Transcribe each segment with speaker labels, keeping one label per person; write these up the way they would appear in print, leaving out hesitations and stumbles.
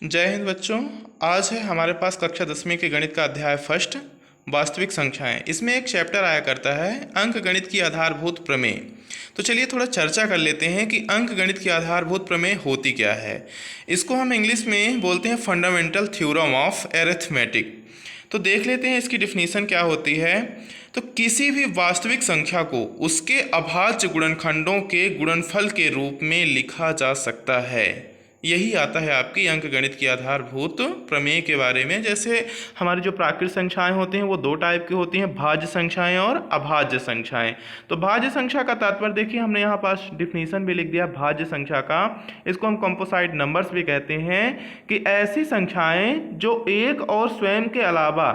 Speaker 1: जय हिंद बच्चों। आज है हमारे पास कक्षा 10वीं के गणित का अध्याय फर्स्ट, वास्तविक संख्याएं। इसमें एक चैप्टर आया करता है अंक गणित की आधारभूत प्रमेय। तो चलिए थोड़ा चर्चा कर लेते हैं कि अंक गणित की आधारभूत प्रमेय होती क्या है। इसको हम इंग्लिश में बोलते हैं फंडामेंटल थ्योरम ऑफ एरिथमेटिक। तो देख लेते हैं इसकी डिफिनीशन क्या होती है। तो किसी भी वास्तविक संख्या को उसके अभाज्य गुणनखंडों के गुणनफल के रूप में लिखा जा सकता है। यही आता है आपकी अंक गणित की आधारभूत प्रमेय के बारे में। जैसे हमारी जो प्राकृत संख्याएं होती हैं वो दो टाइप की होती हैं, भाज्य संख्याएं और अभाज्य संख्याएं। तो भाज्य संख्या का तात्पर्य देखिए, हमने यहाँ पास डिफिनीशन भी लिख दिया भाज्य संख्या का। इसको हम कंपोसाइट नंबर्स भी कहते हैं कि ऐसी संख्याएं जो एक और स्वयं के अलावा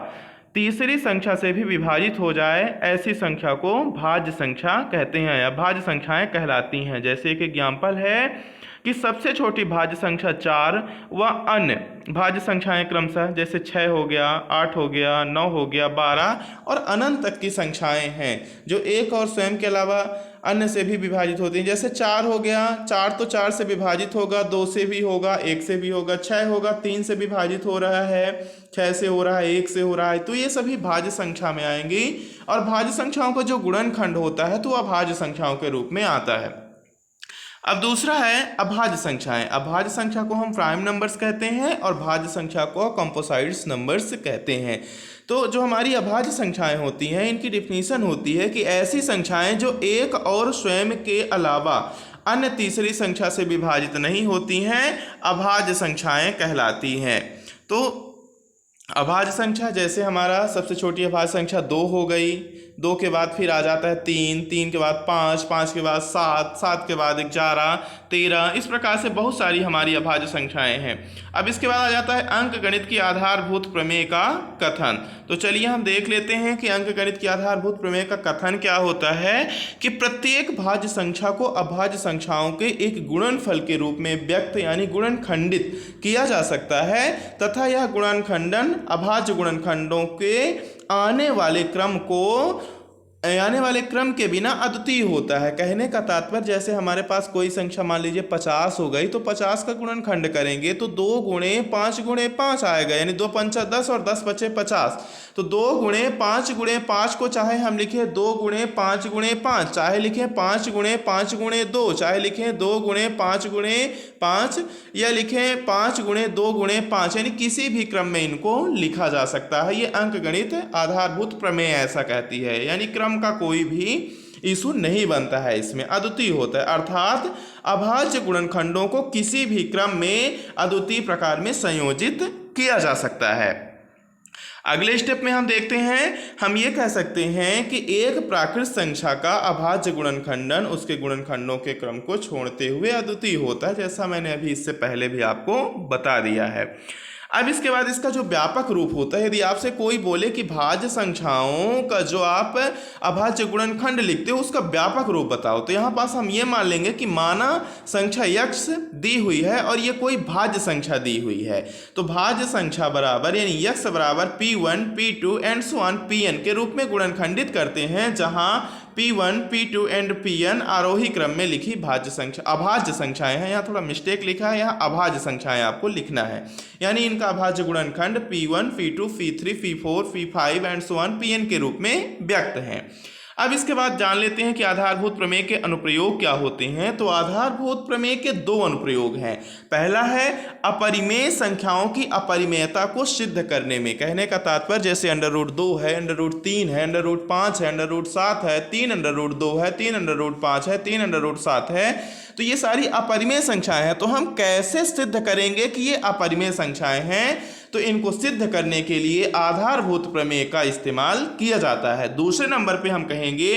Speaker 1: तीसरी संख्या से भी विभाजित हो जाए, ऐसी संख्या को भाज्य संख्या कहते हैं या भाज्य संख्याएं कहलाती हैं। जैसे एक एग्जाम्पल है कि सबसे छोटी भाज्य संख्या 4 व अन्य भाज्य संख्याएं क्रमशः जैसे 6 हो गया, 8 हो गया, 9 हो गया, 12 और अनंत तक की संख्याएं हैं जो एक और स्वयं के अलावा अन्य से भी विभाजित होती हैं। जैसे 4 हो गया, 4 तो 4 से विभाजित होगा, 2 से भी होगा, 1 से भी होगा। 6 होगा, 3 से विभाजित हो रहा है, 6 से हो रहा है, 1 से हो रहा है। तो ये सभी भाज्य संख्या में आएंगी और भाज्य संख्याओं का जो गुणनखंड होता है तो वह अभाज्य संख्याओं के रूप में आता है। अब दूसरा है अभाज्य संख्याएं। अभाज्य संख्या को हम प्राइम नंबर्स कहते हैं और भाज्य संख्या को कंपोसाइट्स नंबर्स कहते हैं। तो जो हमारी अभाज्य संख्याएं होती हैं इनकी डिफिनीशन होती है कि ऐसी संख्याएं जो एक और स्वयं के अलावा अन्य तीसरी संख्या से विभाजित नहीं होती हैं, अभाज्य संख्याएं कहलाती हैं। तो अभाज्य संख्या जैसे हमारा सबसे छोटी अभाज्य संख्या 2 हो गई, 2 के बाद फिर आ जाता है 3, 3 के बाद 5, 5 के बाद 7, 7 के बाद 11, 13, इस प्रकार से बहुत सारी हमारी अभाज्य संख्याएं हैं। अब इसके बाद आ जाता है अंक गणित की आधारभूत प्रमेय का कथन। तो चलिए हम देख लेते हैं कि अंक गणित की आधारभूत प्रमेय का कथन क्या होता है कि प्रत्येक भाज्य संख्या को अभाज्य संख्याओं के एक गुणनफल के रूप में व्यक्त यानी गुणनखंडित किया जा सकता है तथा यह गुणनखंडन अभाज्य गुणनखंडों के आने वाले क्रम के बिना अद्वितीय होता है। कहने का तात्पर्य जैसे हमारे पास कोई संख्या मान लीजिए 50 हो गई तो 50 का गुणनखंड करेंगे तो 2 गुणे 5 गुणे 5 आएगा, यानी 2 पंचा 10 और 10 बचे 50। तो 2 गुणे 5 को चाहे हम लिखें 2 गुणे 5 गुणे 5, चाहे लिखें 5 गुणे 5 गुणे 2, चाहे लिखें 2 गुणे 5 गुणे 5 या लिखें 5 गुणे 2 गुणे 5, यानी किसी भी क्रम में इनको लिखा जा सकता है। ये अंक गणित आधारभूत प्रमेय ऐसा कहती है, यानी क्रम का कोई भी इशू नहीं बनता है, इसमें अद्वितीय होता है। अर्थात अभाज्य गुणनखंडों को किसी भी क्रम में अद्वितीय प्रकार में संयोजित किया जा सकता है। अगले स्टेप में हम देखते हैं, हम ये कह सकते हैं कि एक प्राकृत संख्या का अभाज्य गुणनखंडन उसके गुणनखंडों के क्रम को छोड़ते हुए अद्वितीय होता है, जैसा मैंने अभी इससे पहले भी आपको बता दिया है। अब इसके बाद इसका जो व्यापक रूप होता है, यदि आपसे कोई बोले कि भाज्य संख्याओं का जो आप अभाज्य गुणनखंड लिखते हो उसका व्यापक रूप बताओ, तो यहाँ पास हम ये मान लेंगे कि माना संख्या x दी हुई है और ये कोई भाज्य संख्या दी हुई है। तो भाज्य संख्या बराबर यानी x बराबर p1 p2 and so on pn के रूप में गुणनखंडित करते हैं, जहाँ P1, P2 एंड Pn आरोही क्रम में लिखी भाज्य संख्या अभाज्य संख्याएं हैं। यहाँ थोड़ा मिस्टेक लिखा है, यहाँ अभाज्य संख्याएं आपको लिखना है, यानी इनका अभाज्य गुणनखंड P1, P2, P3, P4, P5 and so on Pn के रूप में व्यक्त हैं। अब इसके बाद जान लेते हैं कि आधारभूत प्रमेय के अनुप्रयोग क्या होते हैं। तो आधारभूत प्रमेय के 2 अनुप्रयोग हैं। पहला है अपरिमेय संख्याओं की अपरिमेयता को सिद्ध करने में। कहने का तात्पर्य जैसे √2 है, √3 है, √5 है, √7 है, 3√2 है, 3√5 है, 3√7 है, तो ये सारी अपरिमेय संख्याएं हैं। तो हम कैसे सिद्ध करेंगे कि ये अपरिमेय संख्याएं हैं? तो इनको सिद्ध करने के लिए आधारभूत प्रमेय का इस्तेमाल किया जाता है। दूसरे नंबर पे हम कहेंगे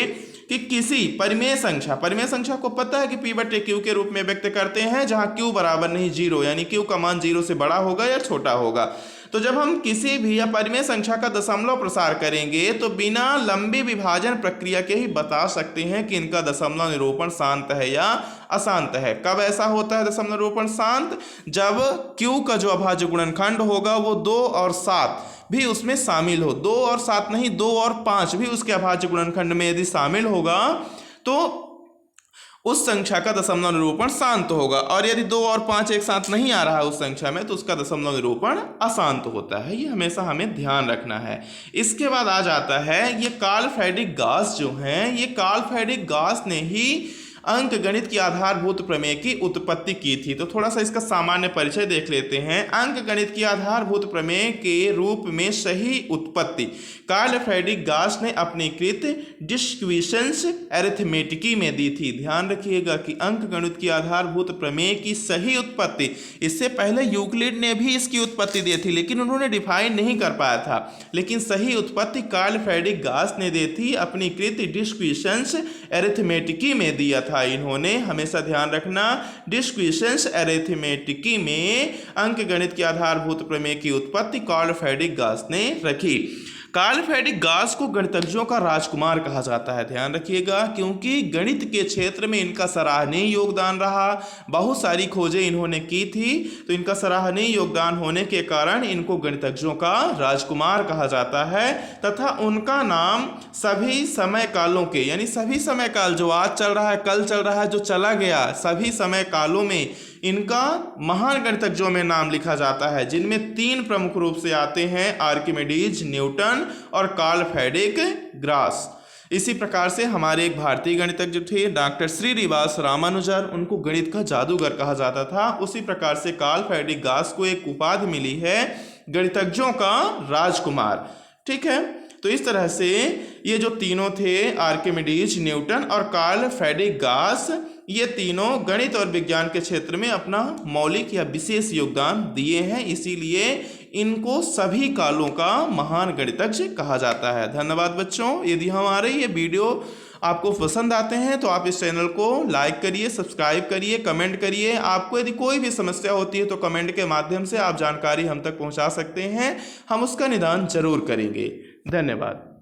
Speaker 1: कि किसी परिमेय संख्या को पता है कि p/q के रूप में व्यक्त करते हैं, जहां q बराबर नहीं 0, यानी q का मान 0 से बड़ा होगा या छोटा होगा। तो जब हम किसी भी अपरिमेय संख्या का दशमलव प्रसार करेंगे तो बिना लंबी विभाजन प्रक्रिया के ही बता सकते हैं कि इनका दशमलव निरूपण शांत है या अशांत है। कब ऐसा होता है दशमलव निरूपण शांत? जब q का जो अभाज्य गुणनखंड होगा वो 2 और 7 भी उसमें शामिल हो। 2 और 7 नहीं, 2 और 5 भी उसके अभाज्य गुणनखंड में यदि शामिल होगा तो उस संख्या का दशमलव निरूपण शांत होगा, और यदि 2 और 5 एक साथ नहीं आ रहा है उस संख्या में तो उसका दशमलव निरूपण अशांत होता है। ये हमेशा हमें ध्यान रखना है। इसके बाद आ जाता है ये कार्ल फ्रेडरिक गाउस जो हैं, ये कार्ल फ्रेडरिक गाउस ने ही अंक गणित की आधारभूत प्रमेय की उत्पत्ति की थी। तो थोड़ा सा इसका सामान्य परिचय देख लेते हैं। अंक गणित की आधारभूत प्रमेय के रूप में सही उत्पत्ति कार्ल फ्रेडरिक गाउस ने अपनी कृत डिस्क्विशंस अरिथमेटिकी में दी थी। ध्यान रखिएगा कि अंक गणित की आधारभूत प्रमेय की सही उत्पत्ति, इससे पहले यूक्लिड ने भी इसकी उत्पत्ति दी थी लेकिन उन्होंने डिफाइन नहीं कर पाया था, लेकिन सही उत्पत्ति कार्ल फ्रेडरिक गाउस ने दी थी, अपनी कृत डिस्क्विशंस अरिथमेटिकी में दिया था इन्होंने। हमेशा ध्यान रखना, डिस्क्विशंस अरिथमेटिकी में अंक गणित की आधारभूत प्रमेय की उत्पत्ति कार्ल फ्रेडरिक गाउस ने रखी। कार्ल फ्रेडरिक गाउस को गणितज्ञों का राजकुमार कहा जाता है। ध्यान रखिएगा, क्योंकि गणित के क्षेत्र में इनका सराहनीय योगदान रहा, बहुत सारी खोजें इन्होंने की थी, तो इनका सराहनीय योगदान होने के कारण इनको गणितज्ञों का राजकुमार कहा जाता है। तथा उनका नाम सभी समय कालों के, यानी सभी समय काल जो आज चल रहा है, कल चल रहा है, जो चला गया, सभी समय कालों में इनका महान गणितज्ञों में नाम लिखा जाता है, जिनमें 3 प्रमुख रूप से आते हैं, आर्किमिडीज, न्यूटन और कार्ल फ्रेडरिक गाउस। इसी प्रकार से हमारे एक भारतीय गणितज्ञ थे डॉक्टर श्रीनिवास रामानुजन, उनको गणित का जादूगर कहा जाता था। उसी प्रकार से कार्ल फ्रेडरिक गाउस को एक उपाधि मिली है गणितज्ञों का राजकुमार। ठीक है, तो इस तरह से ये जो तीनों थे, आर्किमिडीज, न्यूटन और कार्ल फ्रेडरिक गाउस, ये तीनों गणित और विज्ञान के क्षेत्र में अपना मौलिक या विशेष योगदान दिए हैं, इसीलिए इनको सभी कालों का महान गणितज्ञ कहा जाता है। धन्यवाद बच्चों। यदि हमारे ये वीडियो आपको पसंद आते हैं तो आप इस चैनल को लाइक करिए, सब्सक्राइब करिए, कमेंट करिए। आपको यदि कोई भी समस्या होती है तो कमेंट के माध्यम से आप जानकारी हम तक पहुंचा सकते हैं, हम उसका निदान जरूर करेंगे। धन्यवाद।